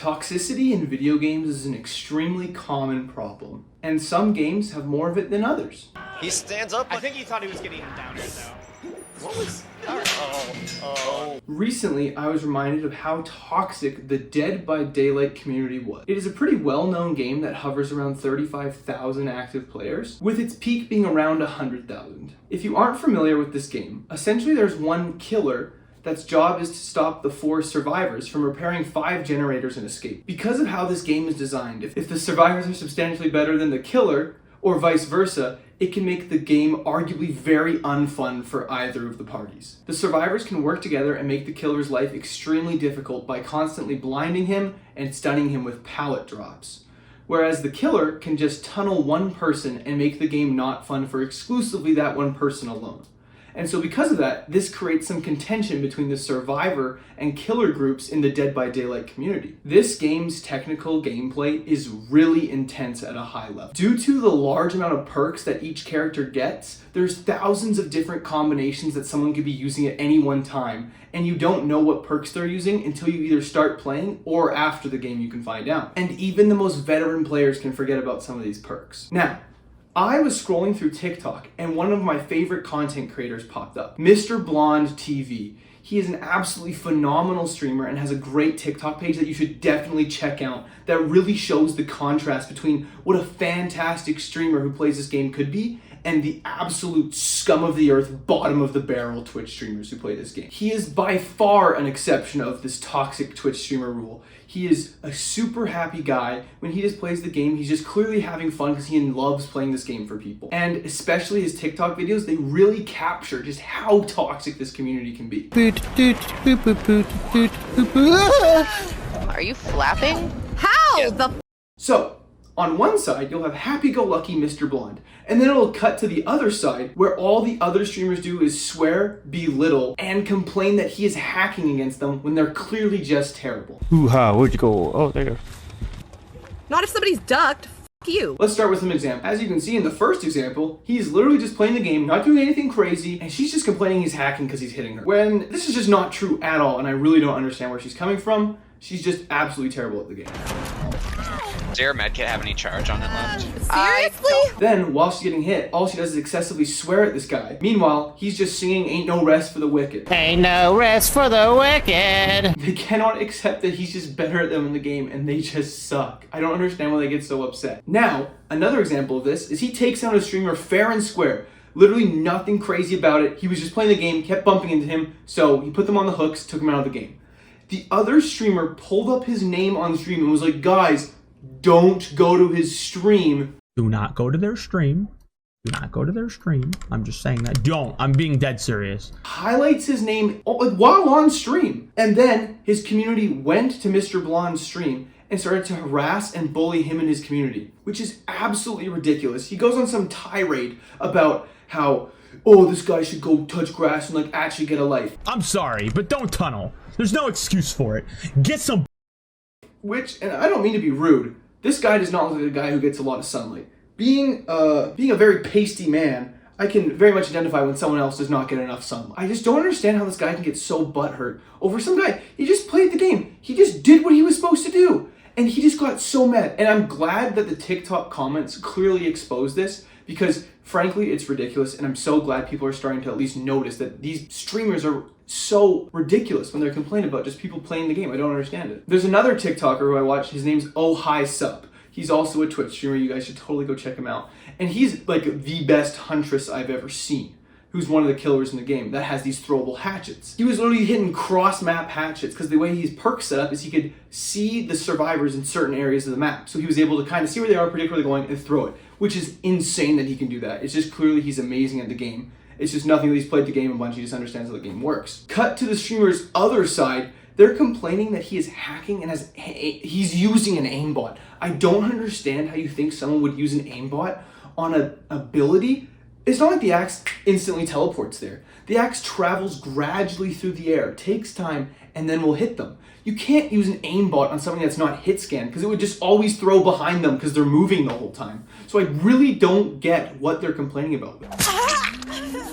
Toxicity in video games is an extremely common problem, and some games have more of it than others. He stands up. I think he thought he was getting a downer though. What was? Oh. Recently, I was reminded of how toxic the Dead by Daylight community was. It is a pretty well-known game that hovers around 35,000 active players, with its peak being around 100,000. If you aren't familiar with this game, essentially there's one killer that's job is to stop the 4 survivors from repairing 5 generators and escape. Because of how this game is designed, if the survivors are substantially better than the killer, or vice versa, it can make the game arguably very unfun for either of the parties. The survivors can work together and make the killer's life extremely difficult by constantly blinding him and stunning him with pallet drops. Whereas the killer can just tunnel one person and make the game not fun for exclusively that one person alone. And so because of that, this creates some contention between the survivor and killer groups in the Dead by Daylight community. This game's technical gameplay is really intense at a high level. Due to the large amount of perks that each character gets, there's thousands of different combinations that someone could be using at any one time, and you don't know what perks they're using until you either start playing or after the game you can find out. And even the most veteran players can forget about some of these perks. Now, I was scrolling through TikTok and one of my favorite content creators popped up, Mr. Blonde TV. He is an absolutely phenomenal streamer and has a great TikTok page that you should definitely check out that really shows the contrast between what a fantastic streamer who plays this game could be and the absolute scum of the earth, bottom of the barrel Twitch streamers who play this game. He is by far an exception of this toxic Twitch streamer rule. He is a super happy guy. When he just plays the game, he's just clearly having fun because he loves playing this game for people. And especially his TikTok videos, they really capture just how toxic this community can be. Are you flapping? How So, on one side, you'll have happy-go-lucky Mr. Blonde, and then it'll cut to the other side, where all the other streamers do is swear, belittle, and complain that he is hacking against them when they're clearly just terrible. Hoo-ha, where'd you go? Oh, there. Not if somebody's ducked. F you. Let's start with some examples. As you can see in the first example, he's literally just playing the game, not doing anything crazy, and she's just complaining he's hacking because he's hitting her. When this is just not true at all, and I really don't understand where she's coming from. She's just absolutely terrible at the game. Does your medkit have any charge on it left? Seriously? Then, while she's getting hit, all she does is excessively swear at this guy. Meanwhile, he's just singing Ain't No Rest for the Wicked. Ain't no rest for the wicked. They cannot accept that he's just better at them in the game and they just suck. I don't understand why they get so upset. Now, another example of this is he takes down a streamer fair and square. Literally nothing crazy about it. He was just playing the game, kept bumping into him, so he put them on the hooks, took him out of the game. The other streamer pulled up his name on stream and was like, guys, don't go to his stream. Do not go to their stream. Do not go to their stream. I'm just saying that. Don't. I'm being dead serious. Highlights his name while on stream. And then his community went to Mr. Blonde's stream and started to harass and bully him and his community, which is absolutely ridiculous. He goes on some tirade about how, oh, this guy should go touch grass and like actually get a life. I'm sorry, but don't tunnel. There's no excuse for it. Get some. Which, and I don't mean to be rude, this guy does not look like a guy who gets a lot of sunlight. Being a very pasty man, I can very much identify when someone else does not get enough sunlight. I just don't understand how this guy can get so butthurt over some guy. He just played the game. He just did what he was supposed to do. And he just got so mad. And I'm glad that the TikTok comments clearly exposed this because frankly, it's ridiculous. And I'm so glad people are starting to at least notice that these streamers are so ridiculous when they're complaining about just people playing the game. I don't understand it. There's another TikToker who I watch. His name's Oh Hi Sup. He's also a Twitch streamer. You guys should totally go check him out. And he's like the best huntress I've ever seen, who's one of the killers in the game that has these throwable hatchets. He was literally hitting cross-map hatchets because the way his perk set up is he could see the survivors in certain areas of the map. So he was able to kind of see where they are, predict where they're going, and throw it, which is insane that he can do that. It's just clearly he's amazing at the game. It's just nothing that he's played the game a bunch, he just understands how the game works. Cut to the streamer's other side, they're complaining that he is hacking and he's using an aimbot. I don't understand how you think someone would use an aimbot on an ability. It's not like the axe instantly teleports there. The axe travels gradually through the air, takes time, and then will hit them. You can't use an aimbot on something that's not hit scan because it would just always throw behind them because they're moving the whole time. So I really don't get what they're complaining about.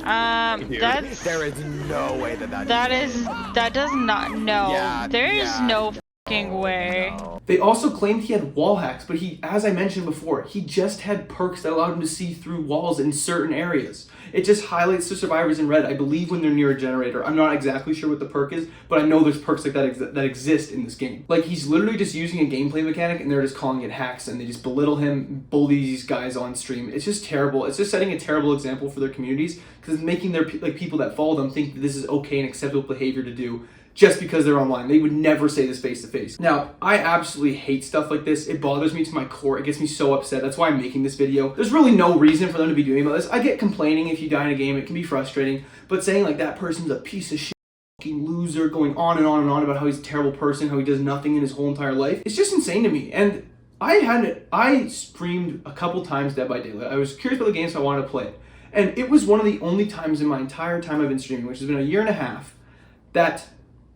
That's There is no way that that does not, no. Yeah, There is yeah. no way. They also claimed he had wall hacks, but he, as I mentioned before, he just had perks that allowed him to see through walls in certain areas. It just highlights the survivors in red, I believe, when they're near a generator. I'm not exactly sure what the perk is, but I know there's perks like that that exist in this game. Like, he's literally just using a gameplay mechanic and they're just calling it hacks, and they just belittle him, bully these guys on stream. It's just terrible. It's just setting a terrible example for their communities, because it's making their people that follow them think that this is okay and acceptable behavior to do just because they're online. They would never say this face to face. Now, I absolutely hate stuff like this. It bothers me to my core. It gets me so upset. That's why I'm making this video. There's really no reason for them to be doing about this. I get complaining if you die in a game. It can be frustrating. But saying like that person's a piece of shit, fucking loser, going on and on and on about how he's a terrible person, how he does nothing in his whole entire life, it's just insane to me. And I streamed a couple times Dead by Daylight. I was curious about the game, so I wanted to play it. And it was one of the only times in my entire time I've been streaming, which has been a year and a half, that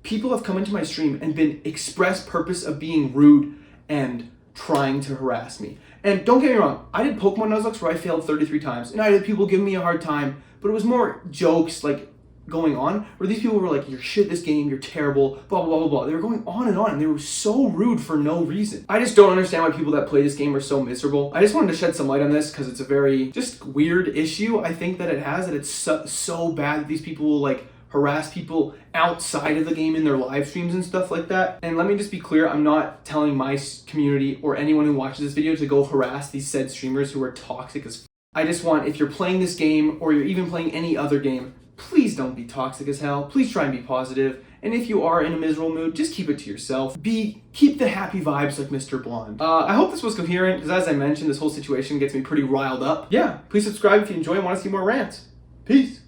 people have come into my stream and been express purpose of being rude and trying to harass me. And don't get me wrong, I did Pokemon Nuzlocke where I failed 33 times, and I had people giving me a hard time, but it was more jokes like going on, where these people were like, you're shit at this game, you're terrible, blah, blah, blah, blah, blah. They were going on, and they were so rude for no reason. I just don't understand why people that play this game are so miserable. I just wanted to shed some light on this because it's a very just weird issue, I think, that it has, that it's so bad that these people will like harass people outside of the game in their live streams and stuff like that. And let me just be clear, I'm not telling my community or anyone who watches this video to go harass these said streamers who are toxic as f. I just want, if you're playing this game or you're even playing any other game, please don't be toxic as hell. Please try and be positive. And if you are in a miserable mood, just keep it to yourself. Keep the happy vibes like Mr. Blonde. I hope this was coherent, because as I mentioned, this whole situation gets me pretty riled up. Yeah, please subscribe if you enjoy and want to see more rants. Peace.